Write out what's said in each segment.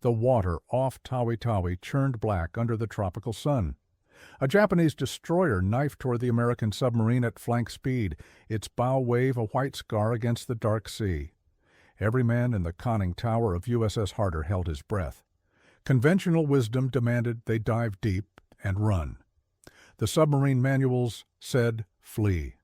The water off Tawi-Tawi churned black under the tropical sun. A Japanese destroyer knifed toward the American submarine at flank speed, its bow wave a white scar against the dark sea. Every man in the conning tower of USS Harder held his breath. Conventional wisdom demanded they dive deep and run. The submarine manuals said flee.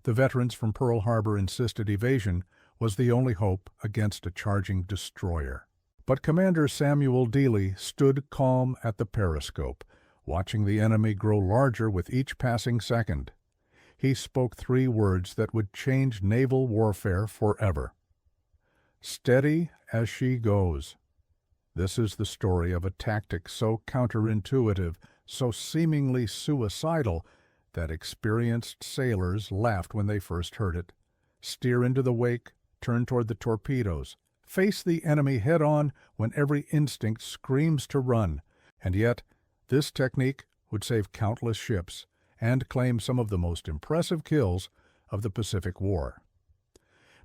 The veterans from Pearl Harbor insisted evasion was the only hope against a charging destroyer. But Commander Samuel Dealey stood calm at the periscope, watching the enemy grow larger with each passing second. He spoke 3 words that would change naval warfare forever. Steady as she goes. This is the story of a tactic so counterintuitive, so seemingly suicidal, that experienced sailors laughed when they first heard it. Steer into the wake, turn toward the torpedoes. Face the enemy head-on when every instinct screams to run. And yet, this technique would save countless ships and claim some of the most impressive kills of the Pacific War.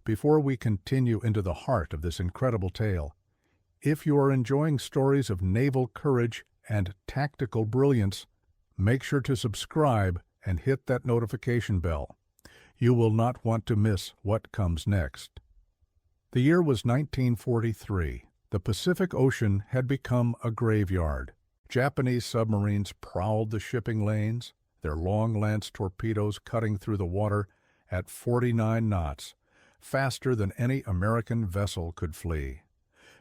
Before we continue into the heart of this incredible tale, if you are enjoying stories of naval courage and tactical brilliance, make sure to subscribe and hit that notification bell. You will not want to miss what comes next. The year was 1943. The Pacific Ocean had become a graveyard. Japanese submarines prowled the shipping lanes, their long lance torpedoes cutting through the water at 49 knots, faster than any American vessel could flee.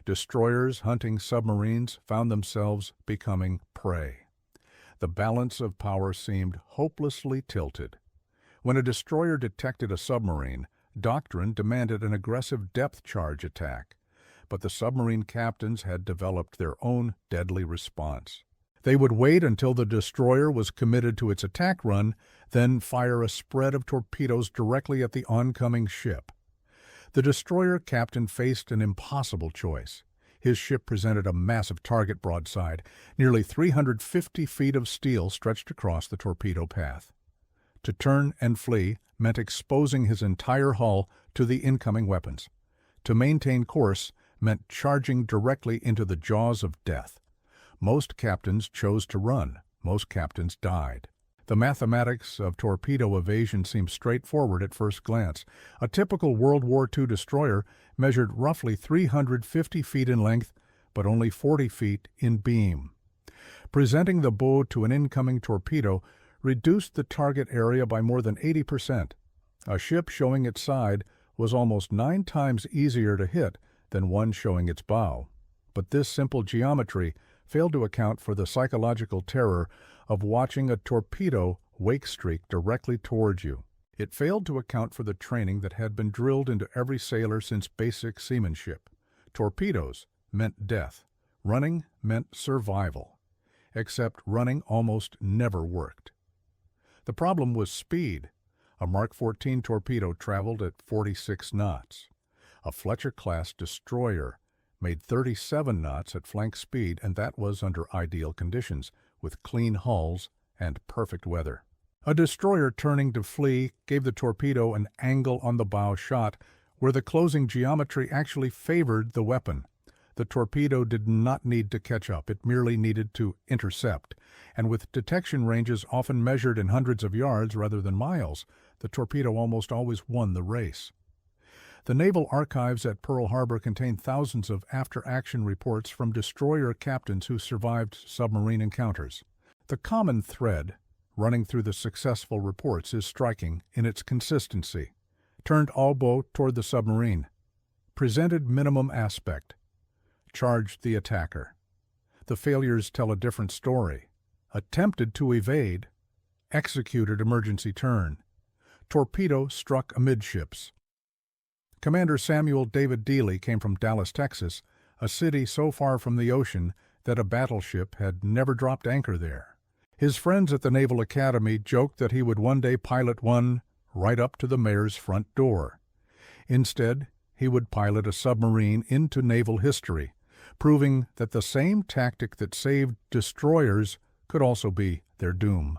Destroyers hunting submarines found themselves becoming prey. The balance of power seemed hopelessly tilted. When a destroyer detected a submarine, doctrine demanded an aggressive depth charge attack, but the submarine captains had developed their own deadly response. They would wait until the destroyer was committed to its attack run, then fire a spread of torpedoes directly at the oncoming ship. The destroyer captain faced an impossible choice. His ship presented a massive target broadside, nearly 350 feet of steel stretched across the torpedo path. To turn and flee meant exposing his entire hull to the incoming weapons. To maintain course meant charging directly into the jaws of death. Most captains chose to run. Most captains died. The mathematics of torpedo evasion seemed straightforward at first glance. A typical World War II destroyer measured roughly 350 feet in length, but only 40 feet in beam. Presenting the bow to an incoming torpedo reduced the target area by more than 80%. A ship showing its side was almost 9 times easier to hit than one showing its bow. But this simple geometry failed to account for the psychological terror of watching a torpedo wake streak directly towards you. It failed to account for the training that had been drilled into every sailor since basic seamanship. Torpedoes meant death. Running meant survival. Except running almost never worked. The problem was speed. A Mark 14 torpedo traveled at 46 knots. A Fletcher-class destroyer made 37 knots at flank speed, and that was under ideal conditions, with clean hulls and perfect weather. A destroyer turning to flee gave the torpedo an angle on the bow shot where the closing geometry actually favored the weapon. The torpedo did not need to catch up, it merely needed to intercept, and with detection ranges often measured in hundreds of yards rather than miles, the torpedo almost always won the race. The naval archives at Pearl Harbor contain thousands of after-action reports from destroyer captains who survived submarine encounters. The common thread running through the successful reports is striking in its consistency. Turned all bow toward the submarine. Presented minimum aspect. Charged the attacker. The failures tell a different story. Attempted to evade. Executed emergency turn. Torpedo struck amidships. Commander Samuel David Dealey came from Dallas, Texas, a city so far from the ocean that a battleship had never dropped anchor there. His friends at the Naval Academy joked that he would one day pilot one right up to the mayor's front door. Instead, he would pilot a submarine into naval history, proving that the same tactic that saved destroyers could also be their doom.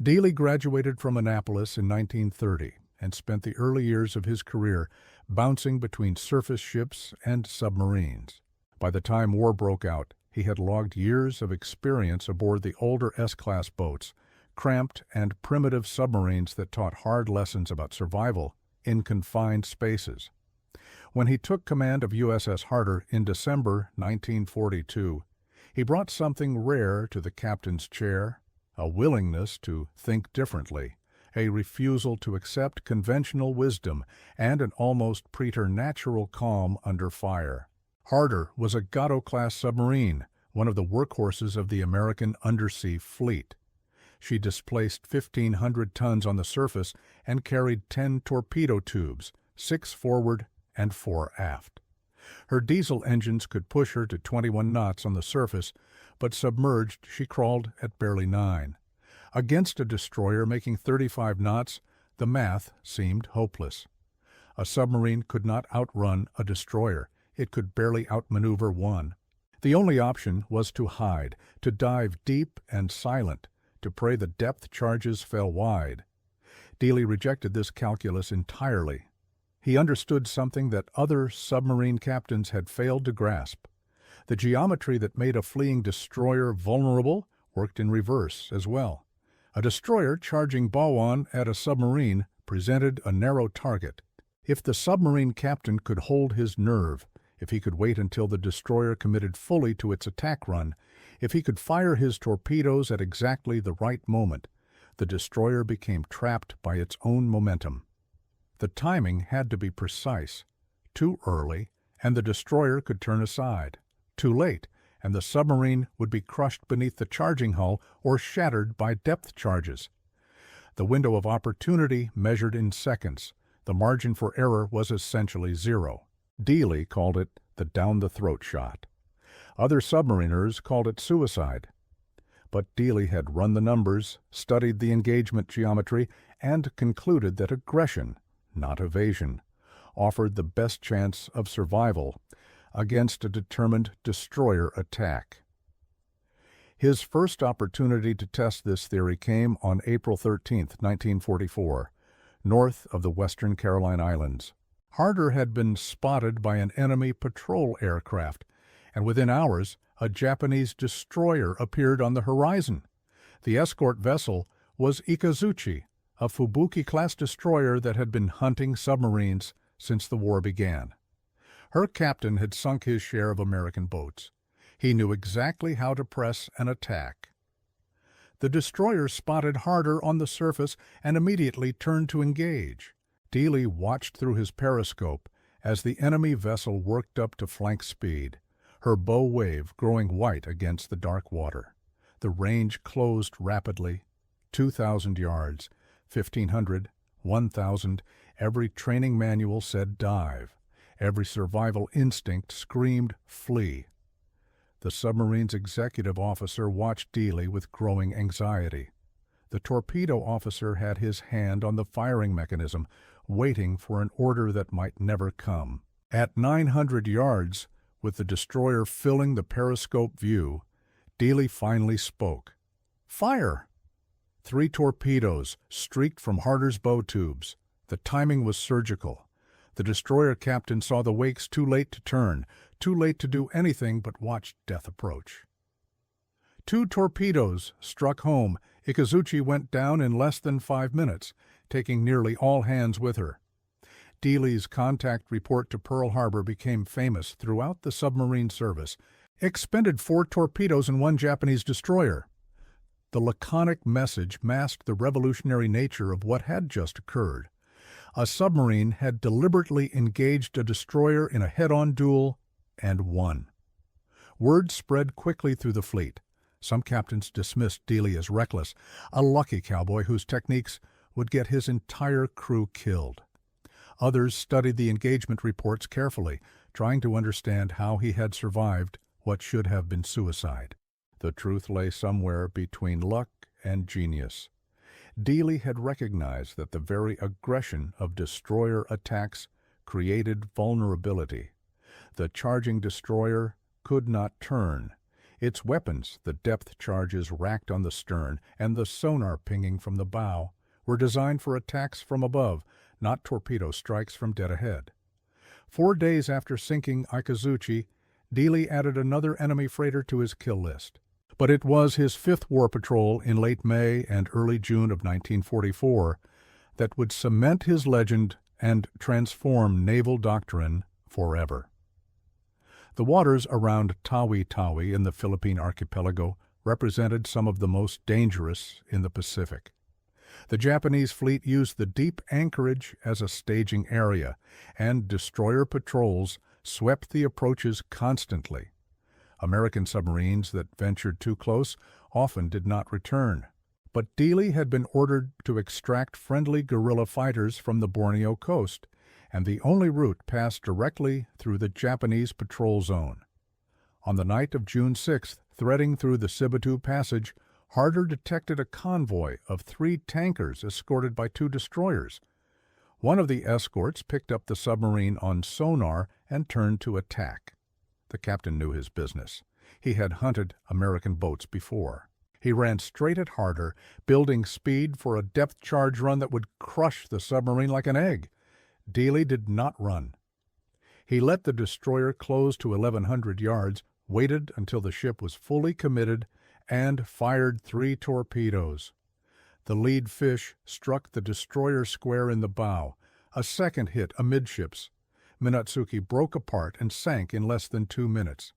Dealey graduated from Annapolis in 1930 and spent the early years of his career bouncing between surface ships and submarines. By the time war broke out, he had logged years of experience aboard the older S-class boats, cramped and primitive submarines that taught hard lessons about survival in confined spaces. When he took command of USS Harder in December 1942, he brought something rare to the captain's chair: a willingness to think differently, a refusal to accept conventional wisdom, and an almost preternatural calm under fire. Harder was a Gatto-class submarine, one of the workhorses of the American undersea fleet. She displaced 1,500 tons on the surface and carried 10 torpedo tubes, 6 forward and 4 aft. Her diesel engines could push her to 21 knots on the surface, but submerged she crawled at barely 9. Against a destroyer making 35 knots, the math seemed hopeless. A submarine could not outrun a destroyer. It could barely outmaneuver one. The only option was to hide, to dive deep and silent, to pray the depth charges fell wide. Dealey rejected this calculus entirely. He understood something that other submarine captains had failed to grasp. The geometry that made a fleeing destroyer vulnerable worked in reverse as well. A destroyer charging bow-on at a submarine presented a narrow target. If the submarine captain could hold his nerve, if he could wait until the destroyer committed fully to its attack run, if he could fire his torpedoes at exactly the right moment, the destroyer became trapped by its own momentum. The timing had to be precise. Too early, and the destroyer could turn aside. Too late, and the submarine would be crushed beneath the charging hull or shattered by depth charges. The window of opportunity measured in seconds. The margin for error was essentially zero. Dealey called it the down-the-throat shot. Other submariners called it suicide. But Dealey had run the numbers, studied the engagement geometry, and concluded that aggression, not evasion, offered the best chance of survival against a determined destroyer attack. His first opportunity to test this theory came on April 13, 1944, north of the Western Caroline Islands. Harder had been spotted by an enemy patrol aircraft, and within hours a Japanese destroyer appeared on the horizon. The escort vessel was Ikazuchi, a Fubuki-class destroyer that had been hunting submarines since the war began. Her captain had sunk his share of American boats. He knew exactly how to press an attack. The destroyer spotted Harder on the surface and immediately turned to engage. Dealey watched through his periscope as the enemy vessel worked up to flank speed, her bow wave growing white against the dark water. The range closed rapidly. 2,000 yards, 1,500, 1,000. Every training manual said dive. Every survival instinct screamed flee. The submarine's executive officer watched Dealey with growing anxiety. The torpedo officer had his hand on the firing mechanism, waiting for an order that might never come. At 900 yards, with the destroyer filling the periscope view, Dealey finally spoke. "Fire!" 3 torpedoes streaked from Harder's bow tubes. The timing was surgical. The destroyer captain saw the wakes too late to turn, too late to do anything but watch death approach. 2 torpedoes struck home. Ikazuchi went down in less than 5 minutes, taking nearly all hands with her. Dealey's contact report to Pearl Harbor became famous throughout the submarine service. Expended 4 torpedoes and 1 Japanese destroyer. The laconic message masked the revolutionary nature of what had just occurred. A submarine had deliberately engaged a destroyer in a head-on duel and won. Word spread quickly through the fleet. Some captains dismissed Dealey as reckless, a lucky cowboy whose techniques would get his entire crew killed. Others studied the engagement reports carefully, trying to understand how he had survived what should have been suicide. The truth lay somewhere between luck and genius. Dealey had recognized that the very aggression of destroyer attacks created vulnerability. The charging destroyer could not turn. Its weapons, the depth charges racked on the stern and the sonar pinging from the bow, were designed for attacks from above, not torpedo strikes from dead ahead. 4 days after sinking Ikazuchi, Dealey added another enemy freighter to his kill list. But it was his fifth war patrol in late May and early June of 1944 that would cement his legend and transform naval doctrine forever. The waters around Tawi-Tawi in the Philippine archipelago represented some of the most dangerous in the Pacific. The Japanese fleet used the deep anchorage as a staging area, and destroyer patrols swept the approaches constantly. American submarines that ventured too close often did not return. But Dealey had been ordered to extract friendly guerrilla fighters from the Borneo coast, and the only route passed directly through the Japanese patrol zone. On the night of June 6th, threading through the Sibutu Passage, Harder detected a convoy of 3 tankers escorted by 2 destroyers. One of the escorts picked up the submarine on sonar and turned to attack. The captain knew his business. He had hunted American boats before. He ran straight at Harder, building speed for a depth charge run that would crush the submarine like an egg. Dealey did not run. He let the destroyer close to 1,100 yards, waited until the ship was fully committed, and fired 3 torpedoes. The lead fish struck the destroyer square in the bow. A second hit amidships. Minatsuki broke apart and sank in less than 2 minutes.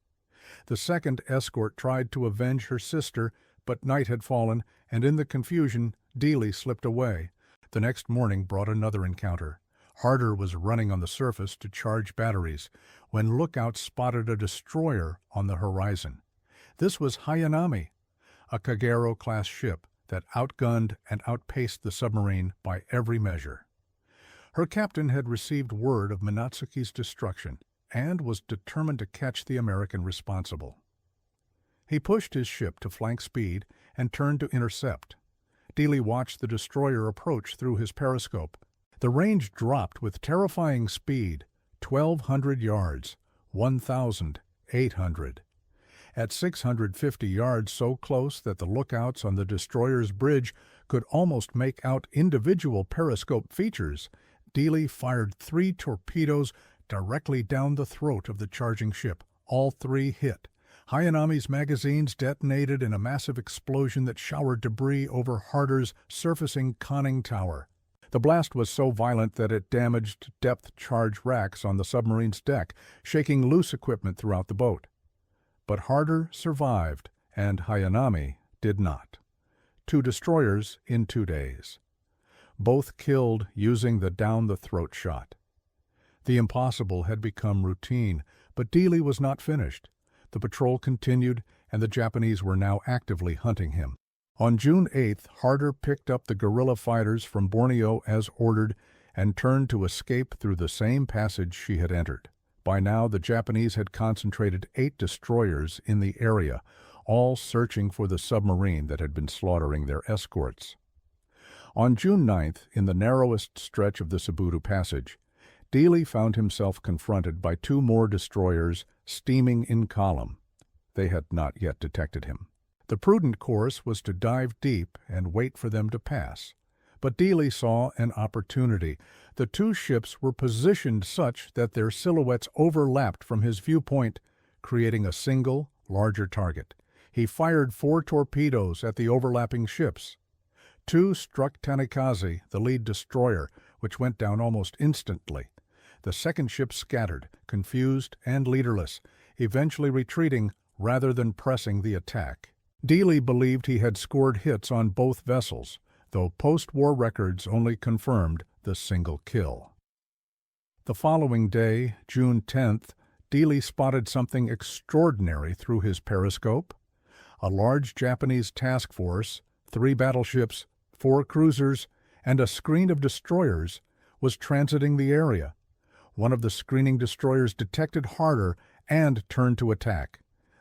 The second escort tried to avenge her sister, but night had fallen, and in the confusion, Dealey slipped away. The next morning brought another encounter. Harder was running on the surface to charge batteries when lookouts spotted a destroyer on the horizon. This was Hayanami, a Kagero-class ship that outgunned and outpaced the submarine by every measure. Her captain had received word of Minatsuki's destruction and was determined to catch the American responsible. He pushed his ship to flank speed and turned to intercept. Dealey watched the destroyer approach through his periscope. The range dropped with terrifying speed, 1,200 yards, 1,800. At 650 yards, so close that the lookouts on the destroyer's bridge could almost make out individual periscope features, Dealey fired 3 torpedoes directly down the throat of the charging ship. All 3 hit. Hayanami's magazines detonated in a massive explosion that showered debris over Harder's surfacing conning tower. The blast was so violent that it damaged depth charge racks on the submarine's deck, shaking loose equipment throughout the boat. But Harder survived, and Hayanami did not. 2 destroyers in 2 days. Both killed using the down-the-throat shot. The impossible had become routine, but Dealey was not finished. The patrol continued, and the Japanese were now actively hunting him. On June 8th, Harder picked up the guerrilla fighters from Borneo as ordered and turned to escape through the same passage she had entered. By now, the Japanese had concentrated 8 destroyers in the area, all searching for the submarine that had been slaughtering their escorts. On June 9th, in the narrowest stretch of the Sibutu Passage, Dealey found himself confronted by 2 more destroyers steaming in column. They had not yet detected him. The prudent course was to dive deep and wait for them to pass. But Dealey saw an opportunity. The 2 ships were positioned such that their silhouettes overlapped from his viewpoint, creating a single, larger target. He fired 4 torpedoes at the overlapping ships. 2 struck Tanikaze, the lead destroyer, which went down almost instantly. The second ship scattered, confused and leaderless, eventually retreating rather than pressing the attack. Dealey believed he had scored hits on both vessels, though post-war records only confirmed the single kill. The following day, June 10th, Dealey spotted something extraordinary through his periscope. A large Japanese task force, 3 battleships, 4 cruisers, and a screen of destroyers was transiting the area. One of the screening destroyers detected Harder and turned to attack.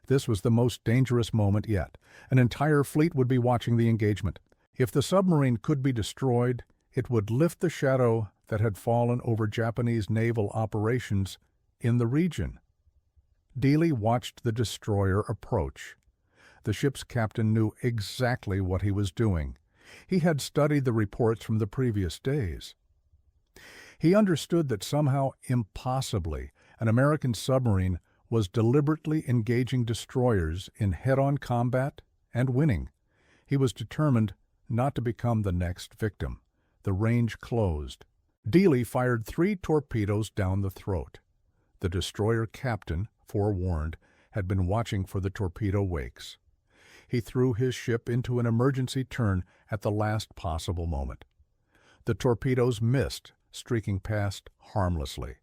This was the most dangerous moment yet. An entire fleet would be watching the engagement. If the submarine could be destroyed, it would lift the shadow that had fallen over Japanese naval operations in the region. Dealey watched the destroyer approach. The ship's captain knew exactly what he was doing. He had studied the reports from the previous days. He understood that somehow, impossibly, an American submarine was deliberately engaging destroyers in head-on combat and winning. He was determined not to become the next victim. The range closed. Dealey fired 3 torpedoes down the throat. The destroyer captain, forewarned, had been watching for the torpedo wakes. He threw his ship into an emergency turn at the last possible moment. The torpedoes missed, streaking past harmlessly.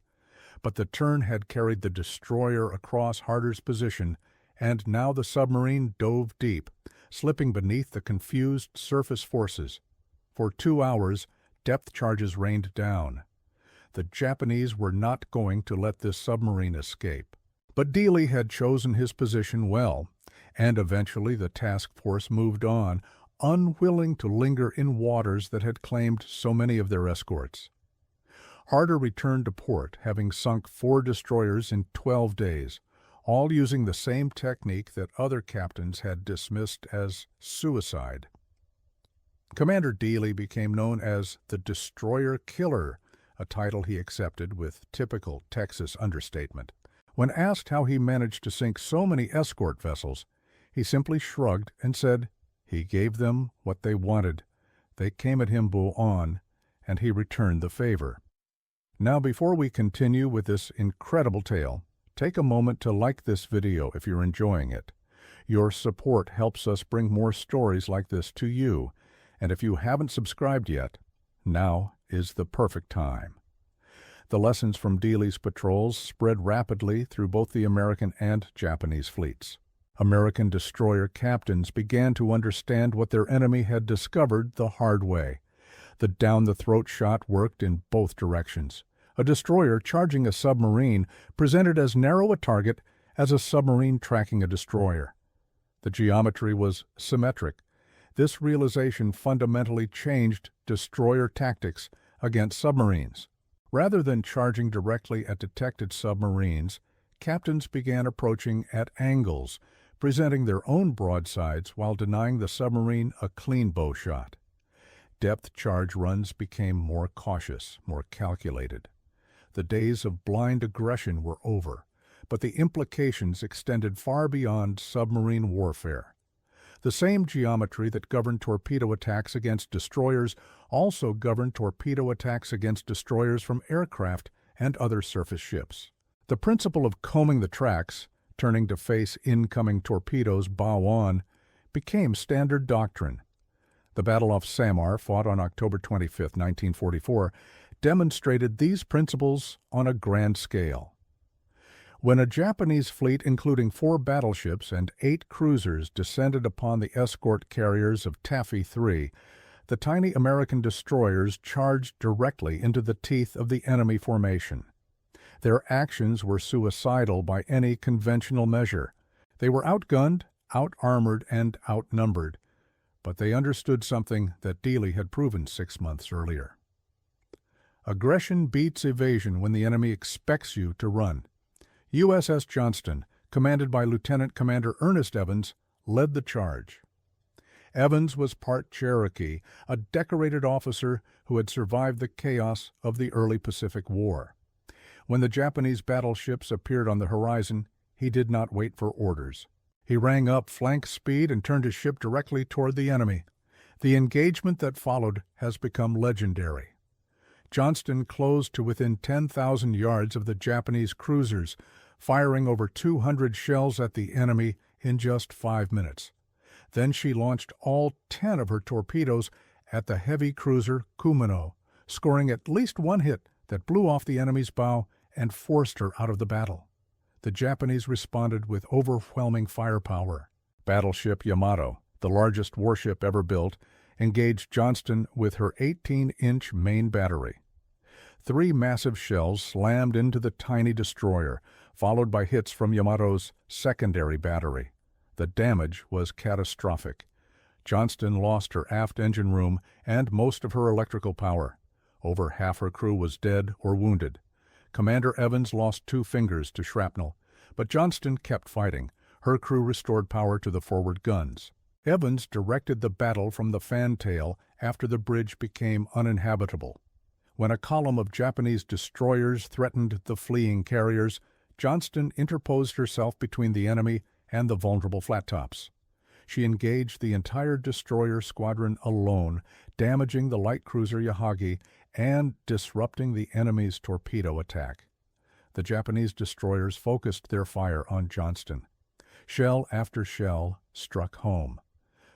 But the turn had carried the destroyer across Harder's position, and now the submarine dove deep, slipping beneath the confused surface forces. For 2 hours, depth charges rained down. The Japanese were not going to let this submarine escape. But Dealey had chosen his position well, and eventually the task force moved on, unwilling to linger in waters that had claimed so many of their escorts. Harder returned to port, having sunk 4 destroyers in 12 days, all using the same technique that other captains had dismissed as suicide. Commander Dealey became known as the Destroyer Killer, a title he accepted with typical Texas understatement. When asked how he managed to sink so many escort vessels, he simply shrugged and said he gave them what they wanted. They came at him bull on, and he returned the favor. Now, before we continue with this incredible tale, take a moment to like this video if you're enjoying it. Your support helps us bring more stories like this to you, and if you haven't subscribed yet, now is the perfect time. The lessons from Dealey's patrols spread rapidly through both the American and Japanese fleets. American destroyer captains began to understand what their enemy had discovered the hard way. The down-the-throat shot worked in both directions. A destroyer charging a submarine presented as narrow a target as a submarine tracking a destroyer. The geometry was symmetric. This realization fundamentally changed destroyer tactics against submarines. Rather than charging directly at detected submarines, captains began approaching at angles, presenting their own broadsides while denying the submarine a clean bow shot. Depth charge runs became more cautious, more calculated. The days of blind aggression were over, but the implications extended far beyond submarine warfare. The same geometry that governed torpedo attacks against destroyers also governed torpedo attacks against destroyers from aircraft and other surface ships. The principle of combing the tracks, turning to face incoming torpedoes bow on, became standard doctrine. The Battle off Samar, fought on October 25, 1944, demonstrated these principles on a grand scale. When a Japanese fleet including 4 battleships and 8 cruisers descended upon the escort carriers of Taffy 3, the tiny American destroyers charged directly into the teeth of the enemy formation. Their actions were suicidal by any conventional measure. They were outgunned, out-armored, and outnumbered, but they understood something that Dealey had proven 6 months earlier. Aggression beats evasion when the enemy expects you to run. USS Johnston, commanded by Lieutenant Commander Ernest Evans, led the charge. Evans was part Cherokee, a decorated officer who had survived the chaos of the early Pacific War. When the Japanese battleships appeared on the horizon, he did not wait for orders. He rang up flank speed and turned his ship directly toward the enemy. The engagement that followed has become legendary. Johnston closed to within 10,000 yards of the Japanese cruisers, firing over 200 shells at the enemy in just 5 minutes. Then she launched all 10 of her torpedoes at the heavy cruiser Kumano, scoring at least 1 hit that blew off the enemy's bow and forced her out of the battle. The Japanese responded with overwhelming firepower. Battleship Yamato, the largest warship ever built, engaged Johnston with her 18-inch main battery. 3 massive shells slammed into the tiny destroyer, followed by hits from Yamato's secondary battery. The damage was catastrophic. Johnston lost her aft engine room and most of her electrical power. Over half her crew was dead or wounded. Commander Evans lost 2 fingers to shrapnel, but Johnston kept fighting. Her crew restored power to the forward guns. Evans directed the battle from the fantail after the bridge became uninhabitable. When a column of Japanese destroyers threatened the fleeing carriers, Johnston interposed herself between the enemy and the vulnerable flat tops. She engaged the entire destroyer squadron alone, damaging the light cruiser Yahagi and disrupting the enemy's torpedo attack. The Japanese destroyers focused their fire on Johnston. Shell after shell struck home.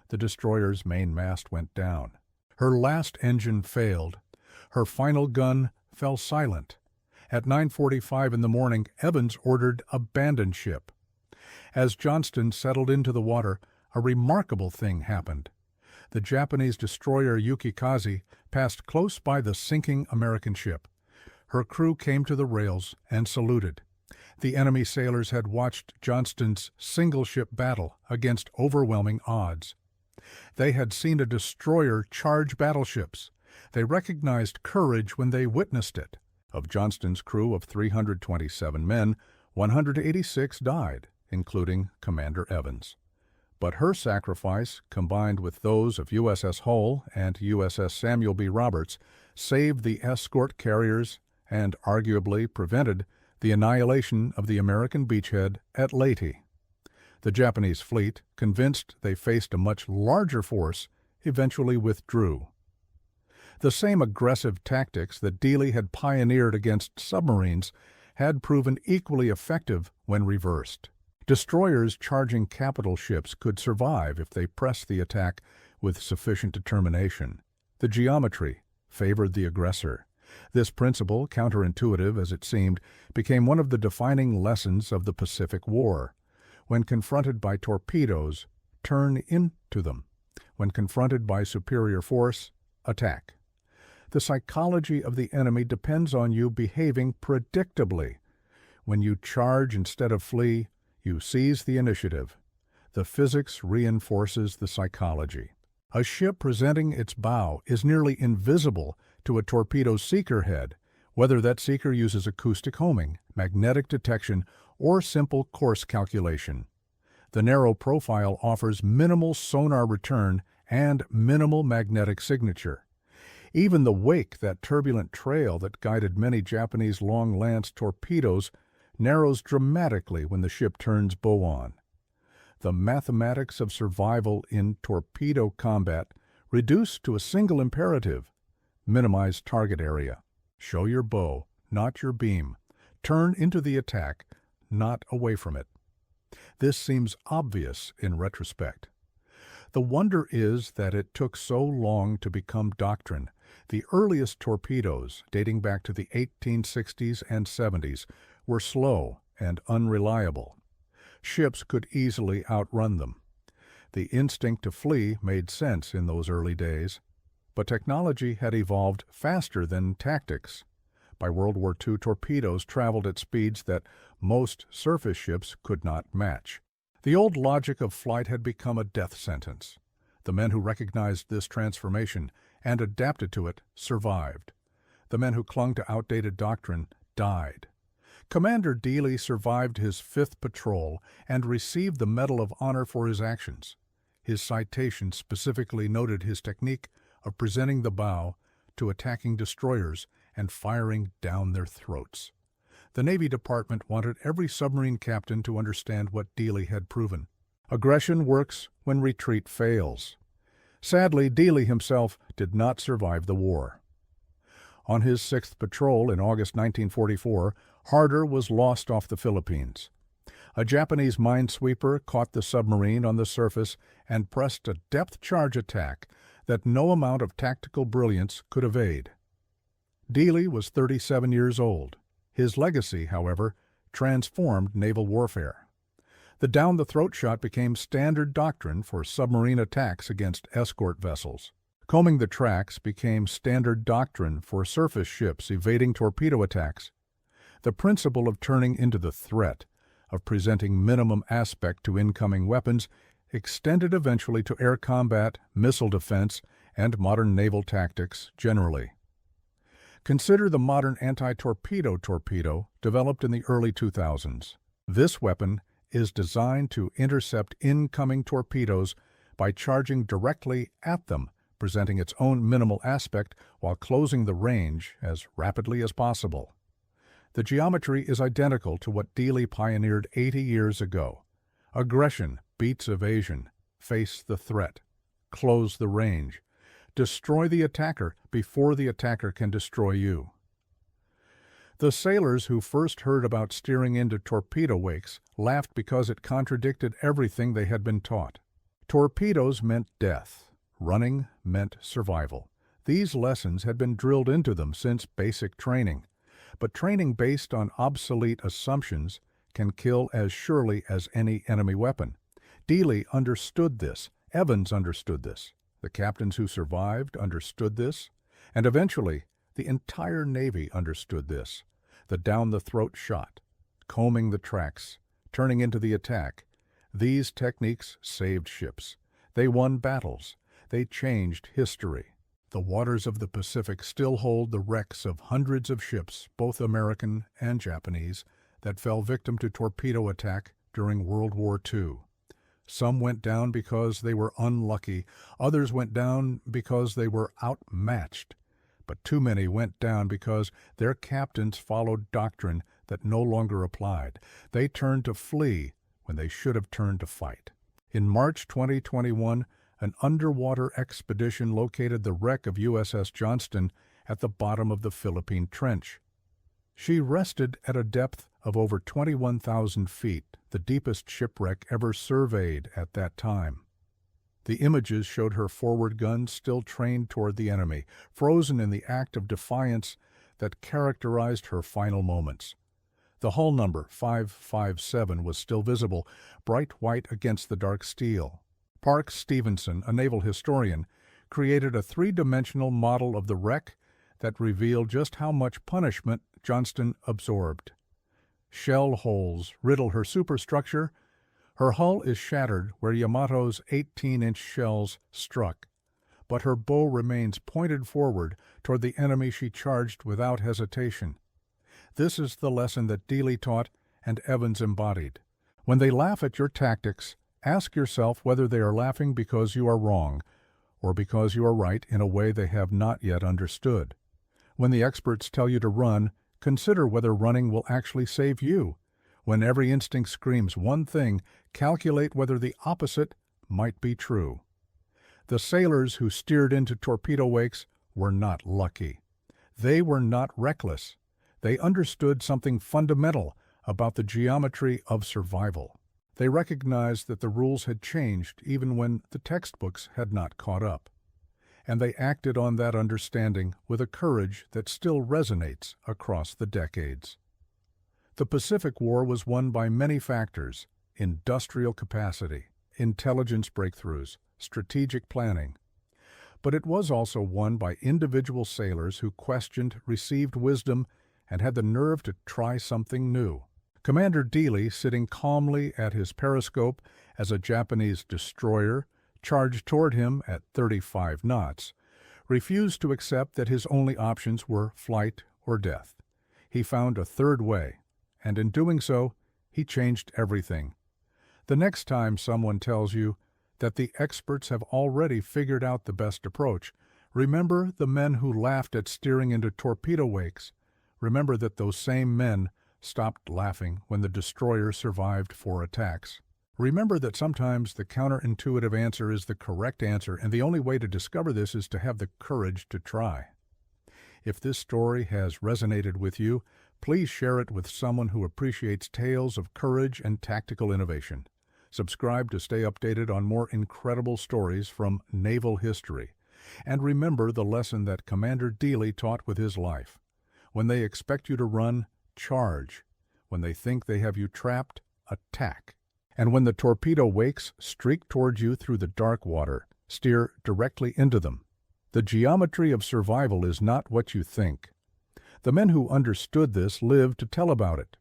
The destroyer's main mast went down. Her last engine failed. Her final gun fell silent. At 9:45 in the morning, Evans ordered "Abandon ship." As Johnston settled into the water, a remarkable thing happened. The Japanese destroyer Yukikaze passed close by the sinking American ship. Her crew came to the rails and saluted. The enemy sailors had watched Johnston's single-ship battle against overwhelming odds. They had seen a destroyer charge battleships. They recognized courage when they witnessed it. Of Johnston's crew of 327 men, 186 died, including Commander Evans. But her sacrifice, combined with those of USS Hull and USS Samuel B. Roberts, saved the escort carriers and arguably prevented the annihilation of the American beachhead at Leyte. The Japanese fleet, convinced they faced a much larger force, eventually withdrew. The same aggressive tactics that Dealey had pioneered against submarines had proven equally effective when reversed. Destroyers charging capital ships could survive if they pressed the attack with sufficient determination. The geometry favored the aggressor. This principle, counterintuitive as it seemed, became one of the defining lessons of the Pacific War. When confronted by torpedoes, turn into them. When confronted by superior force, attack. The psychology of the enemy depends on you behaving predictably. When you charge instead of flee, you seize the initiative. The physics reinforces the psychology. A ship presenting its bow is nearly invisible to a torpedo seeker head, whether that seeker uses acoustic homing, magnetic detection, or simple course calculation. The narrow profile offers minimal sonar return and minimal magnetic signature. Even the wake, that turbulent trail that guided many Japanese long-lance torpedoes, narrows dramatically when the ship turns bow on. The mathematics of survival in torpedo combat reduced to a single imperative: minimize target area. Show your bow, not your beam. Turn into the attack, not away from it. This seems obvious in retrospect. The wonder is that it took so long to become doctrine. The earliest torpedoes, dating back to the 1860s and 70s, were slow and unreliable. Ships could easily outrun them. The instinct to flee made sense in those early days, but technology had evolved faster than tactics. By World War II, torpedoes traveled at speeds that most surface ships could not match. The old logic of flight had become a death sentence. The men who recognized this transformation and adapted to it survived. The men who clung to outdated doctrine died. Commander Dealey survived his 5th patrol and received the Medal of Honor for his actions. His citation specifically noted his technique of presenting the bow to attacking destroyers and firing down their throats. The Navy Department wanted every submarine captain to understand what Dealey had proven. Aggression works when retreat fails. Sadly, Dealey himself did not survive the war. On his 6th patrol in August 1944, Harder was lost off the Philippines. A Japanese minesweeper caught the submarine on the surface and pressed a depth charge attack that no amount of tactical brilliance could evade. Dealey was 37 years old. His legacy, however, transformed naval warfare. The down-the-throat shot became standard doctrine for submarine attacks against escort vessels. Combing the tracks became standard doctrine for surface ships evading torpedo attacks. The principle of turning into the threat, of presenting minimum aspect to incoming weapons, extended eventually to air combat, missile defense, and modern naval tactics generally. Consider the modern anti-torpedo torpedo developed in the early 2000s. This weapon is designed to intercept incoming torpedoes by charging directly at them, presenting its own minimal aspect while closing the range as rapidly as possible. The geometry is identical to what Dealey pioneered 80 years ago. Aggression beats evasion. Face the threat. Close the range. Destroy the attacker before the attacker can destroy you. The sailors who first heard about steering into torpedo wakes laughed because it contradicted everything they had been taught. Torpedoes meant death. Running meant survival. These lessons had been drilled into them since basic training. But training based on obsolete assumptions can kill as surely as any enemy weapon. Dealey understood this. Evans understood this. The captains who survived understood this. And eventually, the entire Navy understood this. The down-the-throat shot, combing the tracks, turning into the attack. These techniques saved ships. They won battles. They changed history. The waters of the Pacific still hold the wrecks of hundreds of ships, both American and Japanese, that fell victim to torpedo attack during World War II. Some went down because they were unlucky. Others went down because they were outmatched. But too many went down because their captains followed doctrine that no longer applied. They turned to flee when they should have turned to fight. In March 2021, an underwater expedition located the wreck of USS Johnston at the bottom of the Philippine Trench. She rested at a depth of over 21,000 feet, the deepest shipwreck ever surveyed at that time. The images showed her forward guns still trained toward the enemy, frozen in the act of defiance that characterized her final moments. The hull number 557 was still visible, bright white against the dark steel. Park Stevenson, a naval historian, created a three-dimensional model of the wreck that revealed just how much punishment Johnston absorbed. Shell holes riddle her superstructure. Her hull is shattered where Yamato's 18-inch shells struck, but her bow remains pointed forward toward the enemy she charged without hesitation. This is the lesson that Dealey taught and Evans embodied. When they laugh at your tactics, ask yourself whether they are laughing because you are wrong or because you are right in a way they have not yet understood. When the experts tell you to run, consider whether running will actually save you. When every instinct screams one thing, calculate whether the opposite might be true. The sailors who steered into torpedo wakes were not lucky. They were not reckless. They understood something fundamental about the geometry of survival. They recognized that the rules had changed even when the textbooks had not caught up. And they acted on that understanding with a courage that still resonates across the decades. The Pacific War was won by many factors: industrial capacity, intelligence breakthroughs, strategic planning. But it was also won by individual sailors who questioned, received wisdom, and had the nerve to try something new. Commander Dealey, sitting calmly at his periscope as a Japanese destroyer charged toward him at 35 knots, refused to accept that his only options were flight or death. He found a third way, and in doing so, he changed everything. The next time someone tells you that the experts have already figured out the best approach, remember the men who laughed at steering into torpedo wakes. Remember that those same men stopped laughing when the destroyer survived 4 attacks. Remember that sometimes the counterintuitive answer is the correct answer, and the only way to discover this is to have the courage to try. If this story has resonated with you, please share it with someone who appreciates tales of courage and tactical innovation. Subscribe to stay updated on more incredible stories from naval history. And remember the lesson that Commander Dealey taught with his life. When they expect you to run, charge. When they think they have you trapped, attack. And when the torpedo wakes streak towards you through the dark water, steer directly into them. The geometry of survival is not what you think. The men who understood this lived to tell about it.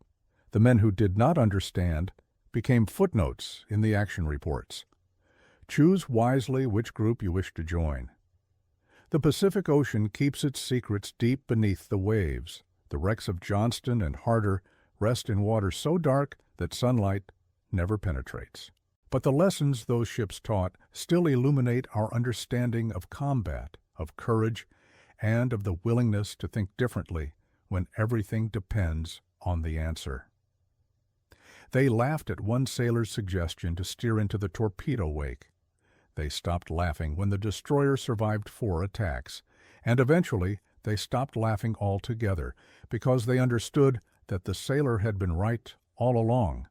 The men who did not understand became footnotes in the action reports. Choose wisely which group you wish to join. The Pacific Ocean keeps its secrets deep beneath the waves. The wrecks of Johnston and Harder rest in water so dark that sunlight never penetrates. But the lessons those ships taught still illuminate our understanding of combat, of courage, and of the willingness to think differently when everything depends on the answer. They laughed at one sailor's suggestion to steer into the torpedo wake. They stopped laughing when the destroyer survived 4 attacks, and eventually they stopped laughing altogether because they understood that the sailor had been right all along.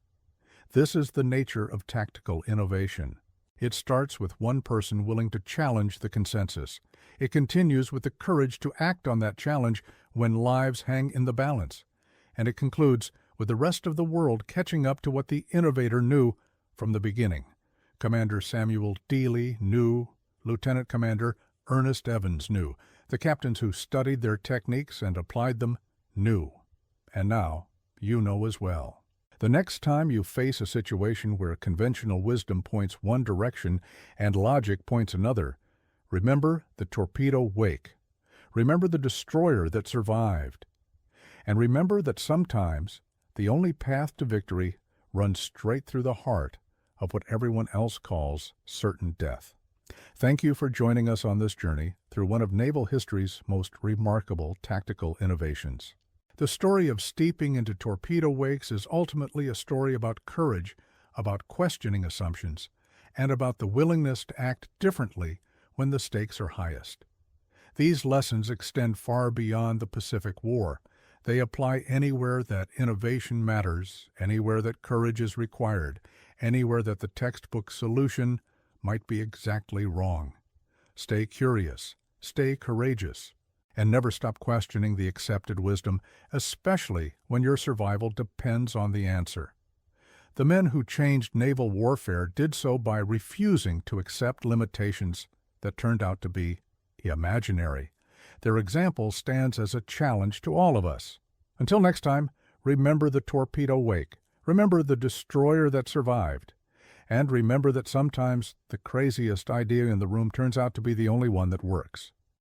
This is the nature of tactical innovation. It starts with one person willing to challenge the consensus. It continues with the courage to act on that challenge when lives hang in the balance. And it concludes with the rest of the world catching up to what the innovator knew from the beginning. Commander Samuel Dealey knew, Lieutenant Commander Ernest Evans knew, the captains who studied their techniques and applied them knew. And now you know as well. The next time you face a situation where conventional wisdom points one direction and logic points another, remember the torpedo wake. Remember the destroyer that survived. And remember that sometimes the only path to victory runs straight through the heart of what everyone else calls certain death. Thank you for joining us on this journey through one of naval history's most remarkable tactical innovations. The story of steeping into torpedo wakes is ultimately a story about courage, about questioning assumptions, and about the willingness to act differently when the stakes are highest. These lessons extend far beyond the Pacific War. They apply anywhere that innovation matters, anywhere that courage is required, anywhere that the textbook solution might be exactly wrong. Stay curious, stay courageous, and never stop questioning the accepted wisdom, especially when your survival depends on the answer. The men who changed naval warfare did so by refusing to accept limitations that turned out to be imaginary. Their example stands as a challenge to all of us. Until next time, remember the torpedo wake. Remember the destroyer that survived. And remember that sometimes the craziest idea in the room turns out to be the only one that works.